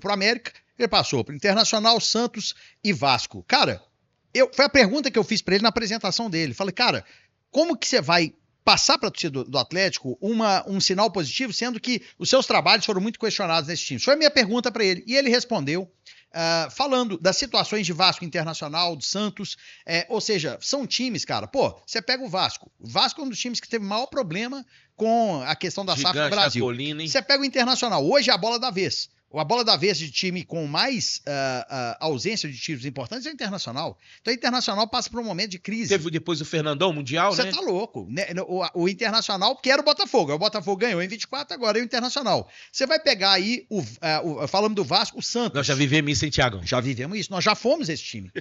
pro América, ele passou pro Internacional, Santos e Vasco. Cara, foi a pergunta que eu fiz pra ele na apresentação dele. Falei, cara, como que você vai passar para a torcida do Atlético um sinal positivo, sendo que os seus trabalhos foram muito questionados nesse time? Foi a minha pergunta para ele. E ele respondeu falando das situações de Vasco Internacional, do Santos, ou seja, são times, cara, pô, você pega o Vasco. O Vasco é um dos times que teve maior problema com a questão da SAF no Brasil. Você pega o Internacional, hoje é a bola da vez. A bola da vez de time com mais ausência de títulos importantes é o Internacional. Então o Internacional passa por um momento de crise. Teve depois o Fernandão Mundial, né? Você tá louco. O Internacional, que era o Botafogo. O Botafogo ganhou em 24, agora é o Internacional. Você vai pegar aí, falando do Vasco, o Santos. Nós já vivemos isso, hein, Thiago? Já vivemos isso. Nós já fomos esse time.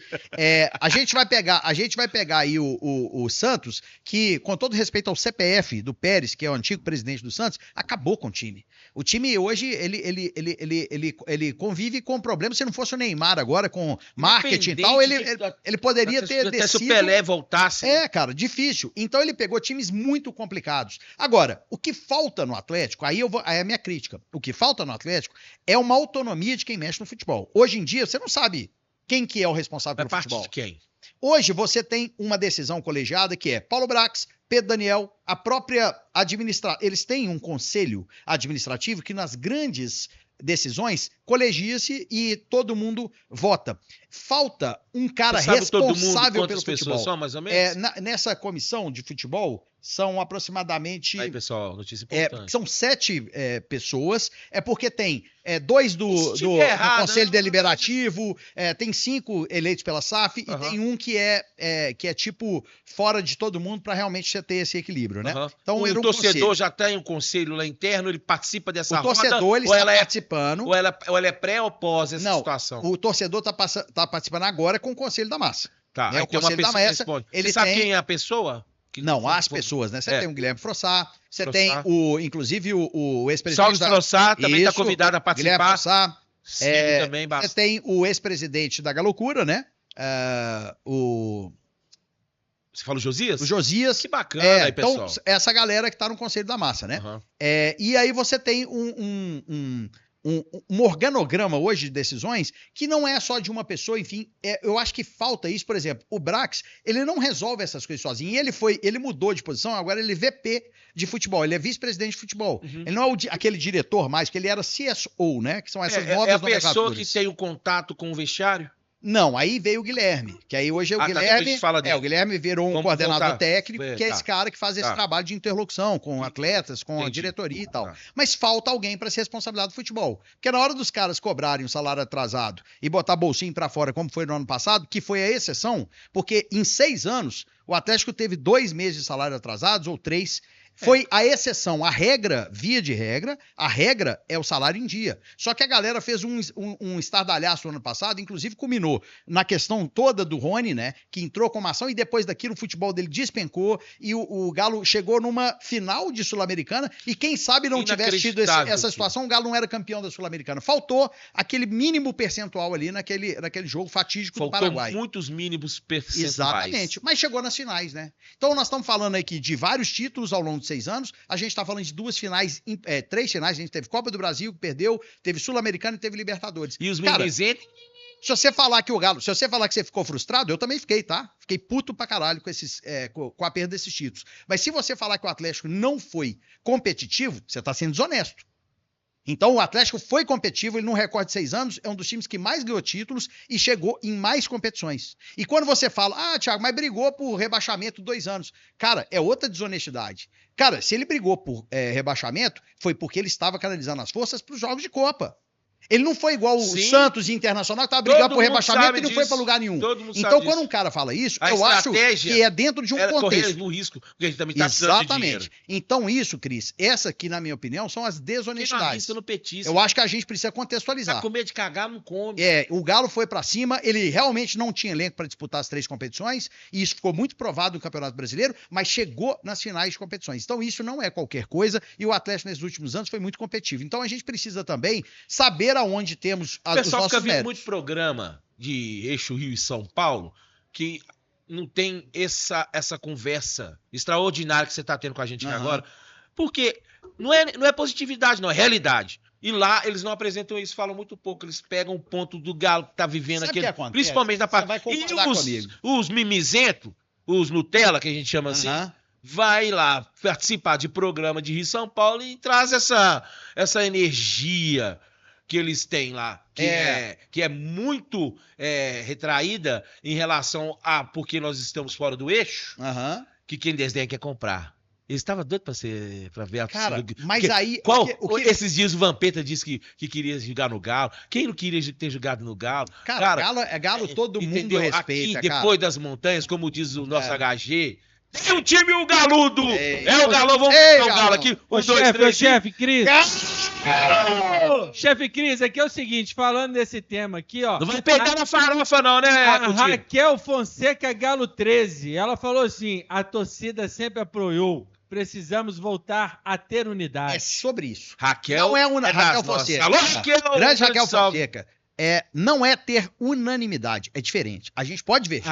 A gente vai pegar aí o Santos, que, com todo respeito ao CPF do Pérez, que é o antigo presidente do Santos, acabou com o time. O time hoje, ele convive com problemas. Se não fosse o Neymar agora, com marketing e tal, ele poderia ter descido. Até se o Pelé voltasse. Cara, difícil. Então ele pegou times muito complicados. Agora, o que falta no Atlético, aí é a minha crítica, o que falta no Atlético é uma autonomia de quem mexe no futebol. Hoje em dia, você não sabe quem que é o responsável pelo futebol. De quem? Hoje você tem uma decisão colegiada que é Paulo Brax, Pedro Daniel, a própria eles têm um conselho administrativo que nas grandes decisões colegia-se e todo mundo vota. Falta um cara responsável pelo futebol. São, mais ou menos? Nessa comissão de futebol são aproximadamente... Aí, pessoal, notícia importante. São 7 pessoas, porque tem 2 do Conselho Deliberativo, tem 5 eleitos pela SAF e tem um que é tipo fora de todo mundo para realmente você ter esse equilíbrio, né? Então, o torcedor já tem um conselho lá interno, ele participa dessa roda? O torcedor, ele está participando. Ou ela é pré ou pós essa situação? O torcedor está participando agora com o Conselho da Massa. Tá, né? O Conselho da Massa, você sabe quem é a pessoa? Não, as pessoas, né? Você tem o Guilherme Frossá, você tem inclusive o ex-presidente Salles Frossá também está convidado a participar. Guilherme Frossá. Também você tem o ex-presidente da Galocura, né? Você fala o Josias? O Josias. Que bacana aí, pessoal. Então, essa galera que tá no Conselho da Massa, né? E aí você tem um organograma hoje de decisões que não é só de uma pessoa, enfim, eu acho que falta isso. Por exemplo, o Brax, ele não resolve essas coisas sozinho, ele mudou de posição, agora ele é VP de futebol, ele é vice-presidente de futebol, ele não é aquele diretor mais, que ele era CSO, né, que são essas novas nomenclaturas. É a pessoa que tem o contato com o vestiário? Não, aí veio o Guilherme, que aí hoje o Guilherme, o Guilherme virou um coordenador técnico, que é esse cara que faz esse trabalho de interlocução com atletas, com a diretoria e tal. Mas falta alguém para ser responsabilizado do futebol. Porque na hora dos caras cobrarem o salário atrasado e botar bolsinho para fora, como foi no ano passado, que foi a exceção, porque em 6 anos o Atlético teve 2 meses de salário atrasados ou 3. Foi a exceção. A regra, via de regra, a regra é o salário em dia. Só que a galera fez um estardalhaço no ano passado, inclusive culminou na questão toda do Rony, né? Que entrou com uma ação e depois daquilo o futebol dele despencou e o Galo chegou numa final de Sul-Americana e quem sabe não tivesse tido essa situação, o Galo não era campeão da Sul-Americana. Faltou aquele mínimo percentual ali naquele jogo fatídico do Paraguai. Muitos mínimos percentuais. Exatamente. Mas chegou nas finais, né? Então nós estamos falando aqui de vários títulos ao longo de 6 anos, a gente tá falando de 2 finais, 3 finais, a gente teve Copa do Brasil, que perdeu, teve Sul-Americano e teve Libertadores. E os mimizentos? Se você falar que você ficou frustrado, eu também fiquei, tá? Fiquei puto pra caralho com a perda desses títulos. Mas se você falar que o Atlético não foi competitivo, você tá sendo desonesto. Então o Atlético foi competitivo, ele num recorde de 6 anos, é um dos times que mais ganhou títulos e chegou em mais competições. E quando você fala, Thiago, mas brigou por rebaixamento 2 anos. Cara, é outra desonestidade. Cara, se ele brigou por rebaixamento, foi porque ele estava canalizando as forças para os jogos de Copa. Ele não foi igual o Santos e Internacional, que estava brigando por rebaixamento e não foi para lugar nenhum. Então, quando um cara fala isso, eu acho que é dentro de um contexto. Correr o risco, porque a gente também está precisando de dinheiro. Então, isso, Cris, essa aqui, na minha opinião, são as desonestidades. Eu acho que a gente precisa contextualizar. Tá com medo de cagar, não come. O Galo foi para cima, ele realmente não tinha elenco para disputar as 3 competições, e isso ficou muito provado no Campeonato Brasileiro, mas chegou nas finais de competições. Então, isso não é qualquer coisa, e o Atlético, nesses últimos anos, foi muito competitivo. Então, a gente precisa também saber aonde temos os nossos méritos. O pessoal fica vendo muito programa de Eixo Rio e São Paulo que não tem essa conversa extraordinária que você está tendo com a gente aqui agora, porque não é positividade, não, é realidade. E lá eles não apresentam isso, falam muito pouco. Eles pegam o ponto do Galo que tá vivendo aqui, principalmente na parte. E os mimizentos, os Nutella, que a gente chama assim, vai lá participar de programa de Rio São Paulo e traz essa energia que eles têm lá, que é muito retraída em relação a porque nós estamos fora do eixo, que quem desdenha quer comprar. Eles estavam doidos pra ver a Cara, mas porque, aí... Esses dias o Vampeta disse que queria jogar no Galo. Quem não queria ter jogado no Galo? Cara, Galo todo mundo respeita, aqui, depois das montanhas, como diz o nosso HG... Tem um time o Galudo! O Galão, vamos pegar o Galo aqui. Chefe Cris. Chefe Cris, aqui é o seguinte, falando desse tema aqui, ó. Não vai pegar na farofa não, né? A Raquel Fonseca Galo 13, ela falou assim, a torcida sempre apoiou. Precisamos voltar a ter unidade. É sobre isso. Raquel não é Raquel Fonseca. Alô, Raquel! Grande Raquel Fonseca. Não é ter unanimidade, é diferente. A gente pode ver.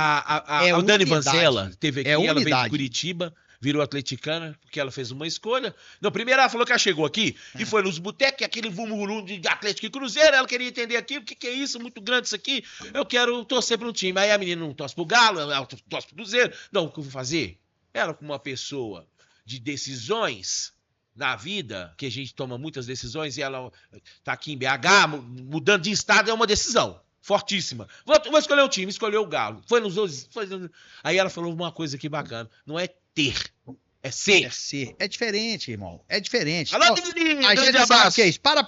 O Dani Vanzella teve aqui, ela veio de Curitiba, virou atleticana, porque ela fez uma escolha. Não, primeiro ela falou que ela chegou aqui e foi nos botecos, aquele vumurum de Atlético e Cruzeiro, ela queria entender aqui, o que é isso, muito grande isso aqui, eu quero torcer para um time. Aí a menina não torce pro Galo, ela torce pro Cruzeiro. Não, o que eu vou fazer? Ela, como uma pessoa de decisões... na vida, que a gente toma muitas decisões e ela tá aqui em BH, mudando de estado é uma decisão fortíssima. Vou escolher um time, escolheu o Galo. Foi nos dois. Aí ela falou uma coisa aqui bacana. Não é ter, é ser. É ser. É diferente, irmão. É diferente. Alô, Dani, a gente sabe o que é isso. Para.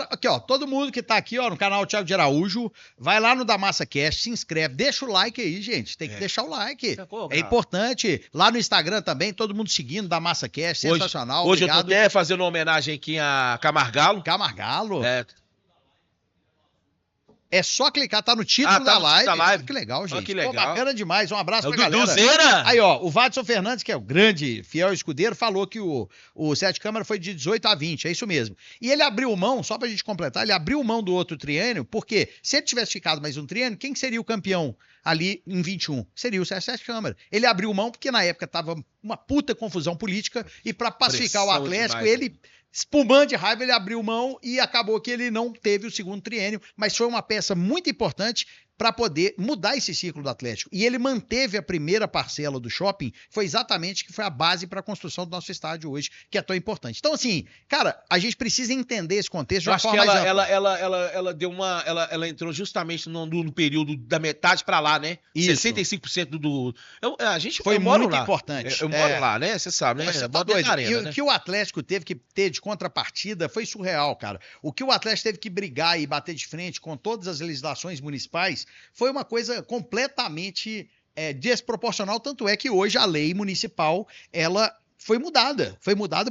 Aqui, ó. Todo mundo que tá aqui, ó, no canal Thiago de Araújo, vai lá no Da Massa Cast, se inscreve, deixa o like aí, gente. Tem que deixar o like. É importante. Lá no Instagram também, todo mundo seguindo Da Massa Cast, sensacional. Hoje eu tô até fazendo uma homenagem aqui a Camargalo. É só clicar, tá no título da live. Que legal, gente. Que legal. Bacana demais. Um abraço pra galera. Aí, ó, o Vadson Fernandes, que é o grande fiel escudeiro, falou que o Sete Câmara foi de 18 a 20, é isso mesmo. E ele abriu mão, só pra gente completar, ele abriu mão do outro triênio, porque se ele tivesse ficado mais um triênio, quem seria o campeão ali em 21? Seria o Sete Câmara. Ele abriu mão porque na época tava uma puta confusão política e pra pacificar o Atlético, ele... espumando de raiva, ele abriu mão e acabou que ele não teve o segundo triênio, mas foi uma peça muito importante para poder mudar esse ciclo do Atlético. E ele manteve a primeira parcela do shopping, foi exatamente que foi a base para a construção do nosso estádio hoje, que é tão importante. Então, assim, cara, a gente precisa entender esse contexto de uma forma mais ampla. Ela deu uma... Ela entrou justamente no período da metade para lá, né? Isso. 65% do... a gente foi muito importante. Eu moro lá, né? Você sabe, né? Você tá doido. Arena, né? O que o Atlético teve que ter de contrapartida foi surreal, cara. O que o Atlético teve que brigar e bater de frente com todas as legislações municipais foi uma coisa completamente desproporcional, tanto é que hoje a lei municipal, ela foi mudada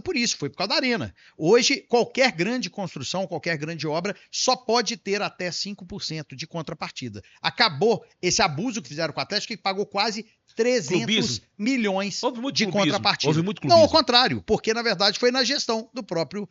por isso, foi por causa da arena. Hoje, qualquer grande construção, qualquer grande obra, só pode ter até 5% de contrapartida. Acabou esse abuso que fizeram com o Atlético, que pagou quase 300 milhões de contrapartida. Houve muito clubismo. Não, ao contrário, porque na verdade foi na gestão do próprio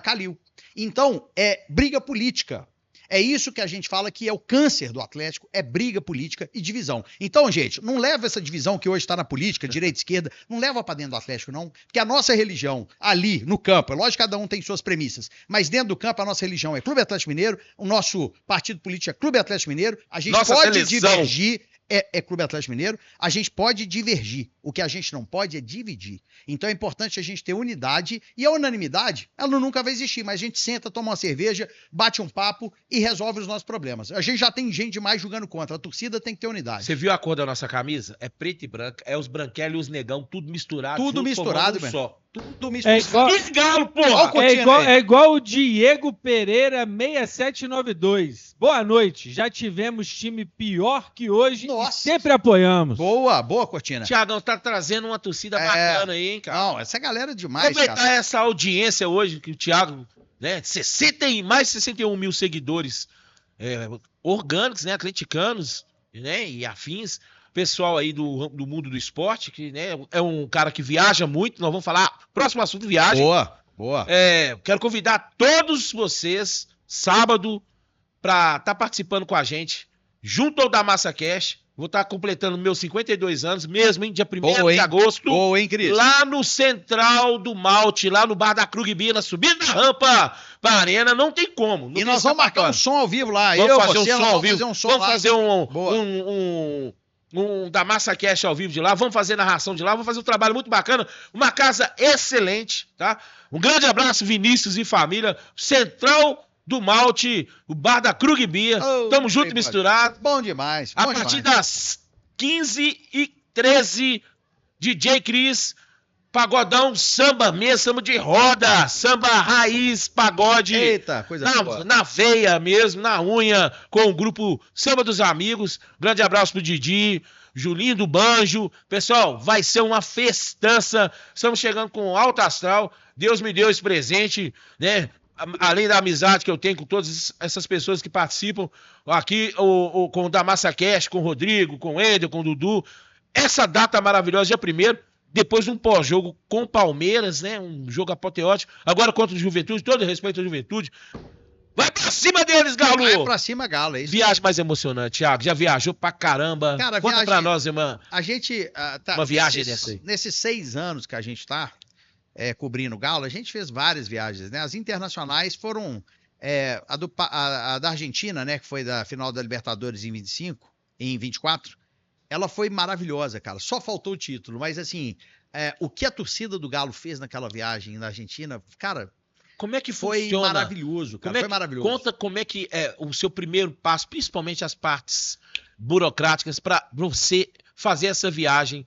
Calil. Então, é briga política. É isso que a gente fala que é o câncer do Atlético, é briga política e divisão. Então, gente, não leva essa divisão que hoje está na política, direita e esquerda, não leva para dentro do Atlético, não. Porque a nossa religião, ali, no campo, é lógico que cada um tem suas premissas, mas dentro do campo a nossa religião é Clube Atlético Mineiro, o nosso partido político é Clube Atlético Mineiro, a gente pode divergir... É Clube Atlético Mineiro, a gente pode divergir. O que a gente não pode é dividir. Então é importante a gente ter unidade, e a unanimidade, ela nunca vai existir, mas a gente senta, toma uma cerveja, bate um papo e resolve os nossos problemas. A gente já tem gente demais jogando contra, a torcida tem que ter unidade. Você viu a cor da nossa camisa? É preto e branca, é os branquelos e os negão, tudo misturado. Tudo misturado, velho. Só. Tudo misturado. Que galo, porra! É igual o Diego Pereira 6792. Boa noite. Já tivemos time pior que hoje. Nossa. E sempre apoiamos. Boa, Cortina. Tiagão, tá trazendo uma torcida bacana aí, hein, cara? Não, essa galera é demais, aproveitar cara. Essa audiência hoje que o Thiago, né, mais de 61 mil seguidores orgânicos, né, atleticanos, né, e afins. Pessoal aí do mundo do esporte, que né, é um cara que viaja muito, nós vamos falar, próximo assunto, viagem. Boa. Quero convidar todos vocês, sábado, para estar participando com a gente, junto ao Da Massa Cash. Vou estar completando meus 52 anos, mesmo, hein? Dia 1º de agosto. Boa, hein, Cris? Lá no Central do Malte, lá no bar da Krug Beer, na subida da rampa pra Arena, não tem como. Não e nós vamos marcar um som ao vivo lá. Vamos fazer um som ao vivo. Vamos fazer um da Massa Cash ao vivo de lá, vamos fazer narração de lá, vamos fazer um trabalho muito bacana, uma casa excelente, tá? Um grande abraço, Vinícius e família, Central do Malte, o bar da Krug Beer, tamo junto e misturado. Bom demais. A partir das 15h13, DJ Cris, pagodão, samba mesmo, samba de roda, samba raiz, pagode. Eita, coisa boa. Na veia mesmo, na unha, com o grupo Samba dos Amigos. Grande abraço pro Didi, Julinho do Banjo. Pessoal, vai ser uma festança. Estamos chegando com alto astral. Deus me deu esse presente, né? Além da amizade que eu tenho com todas essas pessoas que participam aqui, com o da Massa Cash, com o Rodrigo, com o Ender, com o Dudu. Essa data maravilhosa, dia 1º, depois de um pós-jogo com o Palmeiras, né? Um jogo apoteótico. Agora contra o Juventude, todo respeito à Juventude. Vai pra cima deles, Galo! Vai pra cima, Galo, é isso. Viagem mais emocionante, Thiago. Já viajou pra caramba. Cara, conta pra nós, irmã. A gente uma viagem dessa aí. Nesses 6 anos que a gente tá cobrindo o Galo, a gente fez várias viagens, né? As internacionais foram a da Argentina, né? Que foi da final da Libertadores em 24. Ela foi maravilhosa, cara. Só faltou o título, mas assim, o que a torcida do Galo fez naquela viagem na Argentina, cara, como é que foi funciona? Maravilhoso, cara. Foi maravilhoso. Conta como é que é o seu primeiro passo, principalmente as partes burocráticas, para você fazer essa viagem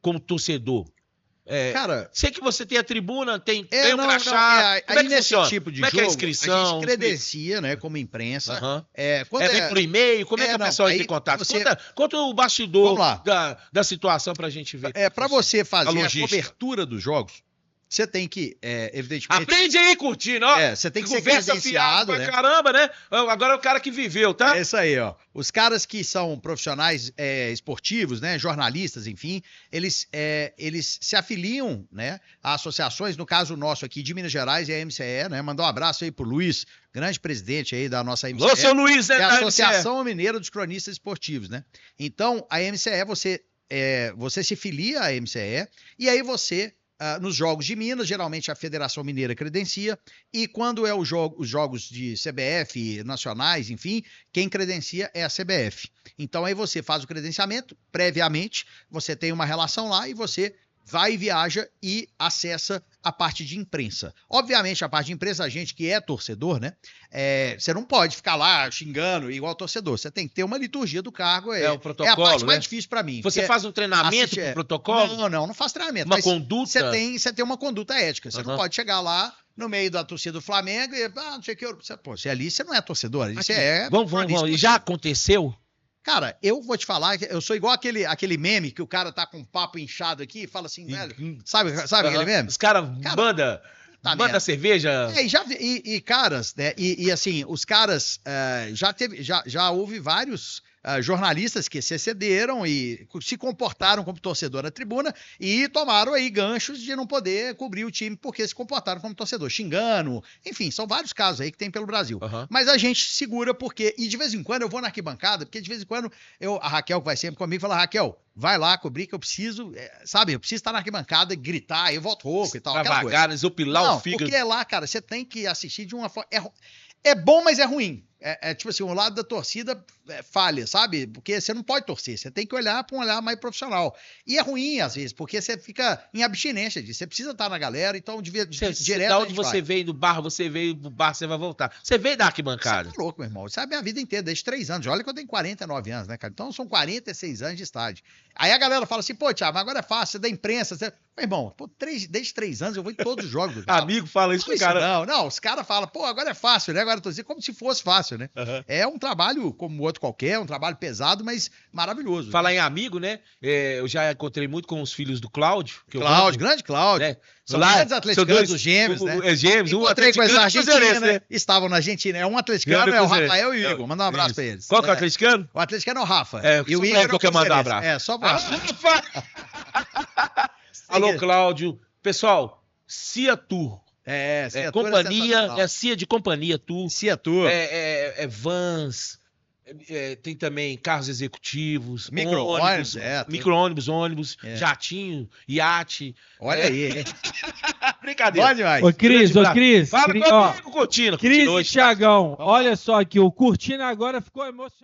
como torcedor. Cara, sei que você tem a tribuna, tem o crachá. Como é que nesse tipo de como jogo, é a inscrição? A gente credencia, né, como imprensa. Vem por e-mail? Como é que o pessoal entra em contato? Conta o bastidor da situação pra gente ver. Pra você fazer a cobertura dos jogos, você tem que, evidentemente... Aprende aí, curtindo, ó. Você tem que ser credenciado, né? Caramba, né? Agora é o cara que viveu, tá? É isso aí, ó. Os caras que são profissionais esportivos, né? Jornalistas, enfim, eles se afiliam, né? A associações, no caso nosso aqui de Minas Gerais, é a MCE, né? Mandar um abraço aí pro Luiz, grande presidente aí da nossa MCE. Ô, seu Luiz, é a Associação Mineira dos Cronistas Esportivos, né? Então, a MCE, você se filia à MCE e aí você... nos jogos de Minas, geralmente a Federação Mineira credencia, e quando os jogos de CBF, nacionais, enfim, quem credencia é a CBF. Então aí você faz o credenciamento, previamente, você tem uma relação lá e você vai e viaja e acessa a parte de imprensa. Obviamente, a parte de imprensa, a gente que é torcedor, né? Você não pode ficar lá xingando igual torcedor. Você tem que ter uma liturgia do cargo. O protocolo, é a parte mais difícil para mim. Você faz um treinamento pro protocolo? Não faço treinamento. Uma conduta? Você tem uma conduta ética. Você não pode chegar lá no meio da torcida do Flamengo e, não sei o que. Você ali, você não é torcedor. Ali você Vamos. E já aconteceu? Cara, eu vou te falar, eu sou igual aquele meme que o cara tá com um papo inchado aqui e fala assim, velho, sabe aquele meme? Os caras manda cerveja. Caras, né, e assim, os caras, já houve vários jornalistas que se excederam e se comportaram como torcedor na tribuna e tomaram aí ganchos de não poder cobrir o time porque se comportaram como torcedor, xingando, enfim, são vários casos aí que tem pelo Brasil. Mas a gente segura e de vez em quando eu vou na arquibancada, porque de vez em quando a Raquel, que vai sempre comigo, fala, Raquel, vai lá cobrir que eu preciso, eu preciso estar na arquibancada, gritar, eu volto rouco e tal. Devagar, desopilar o fígado. Porque lá, cara, você tem que assistir de uma forma... É bom, mas é ruim. Tipo assim, o lado da torcida falha, sabe? Porque você não pode torcer, você tem que olhar para um olhar mais profissional. E é ruim, às vezes, porque você fica em abstinência disso. Você precisa estar na galera, então direto. Da onde você veio do bar, você vai voltar. Você veio da arquibancada. Você tá louco, meu irmão. Isso é a minha vida inteira, desde 3 anos. Olha que eu tenho 49 anos, né, cara? Então são 46 anos de estádio. Aí a galera fala assim, pô, Thiago, mas agora é fácil, você é da imprensa. Meu irmão, desde 3 anos eu vou em todos os jogos. Amigo fala isso pro cara. Não, os caras falam, pô, agora é fácil, né? Agora eu tô dizendo como se fosse fácil, né? É um trabalho como outro qualquer, um trabalho pesado, mas maravilhoso. Falar em amigo, né? Eu já encontrei muito com os filhos do Cláudio. Grande Cláudio. Né? São grandes atleticanos, os gêmeos, né? Gêmeos, encontrei com eles na Argentina, né? Estavam na Argentina. É um atleticano, é o Rafael e o Igor. Manda um abraço pra eles. Qual que é o atleticano? O atleticano é o Rafa. E o Igor que eu quero mandar um abraço. Só pra Rafa! Alô, Cláudio. Pessoal, CIA Tour. CIA companhia, CIA de companhia Tour. CIA Tour. Vans, Tem também carros executivos, micro-ônibus, ônibus, jatinho, iate. Olha aí. Brincadeira. Pode mais. Ô, Cris. Fala comigo, Cortina. Cris e Thiagão, olha só aqui, o Cortina agora ficou emocionado.